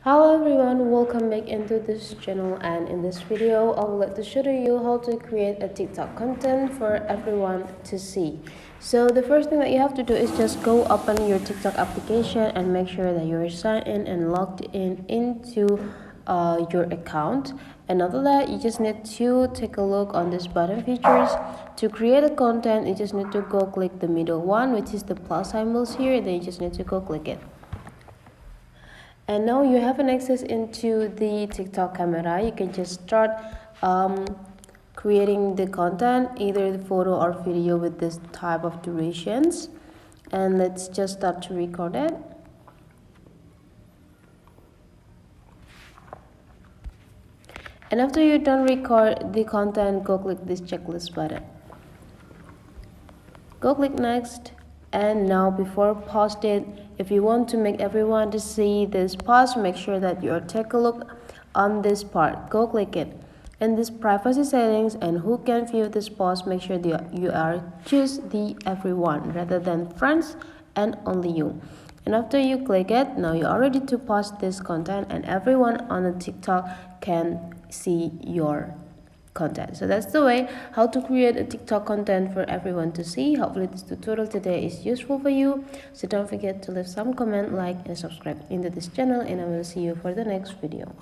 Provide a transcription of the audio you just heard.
Hello everyone, welcome back into this channel, and in this video I would like to show you how to create a TikTok content for everyone to see. So the first thing that you have to do is just go open your TikTok application and make sure that you're signed in and logged in into your account. And after that, you just need to take a look on this button features. To create a content, you just need to go click the middle one, which is the plus symbols here, and then you just need to go click it. And now you have an access into the TikTok camera. You can just start creating the content, either the photo or video with this type of durations. And let's just start to record it. And after you're done record the content, go click this checklist button. Go click next. And now before post it, if you want to make everyone to see this post, make sure that you take a look on this part. Go click it. In this privacy settings and who can view this post, make sure that you are choose the everyone rather than friends and only you. And after you click it, now you're ready to post this content and everyone on the TikTok can see your content. So that's the way how to create a TikTok content for everyone to see. Hopefully this tutorial today is useful for you. So don't forget to leave some comment, like and subscribe into this channel, and I will see you for the next video.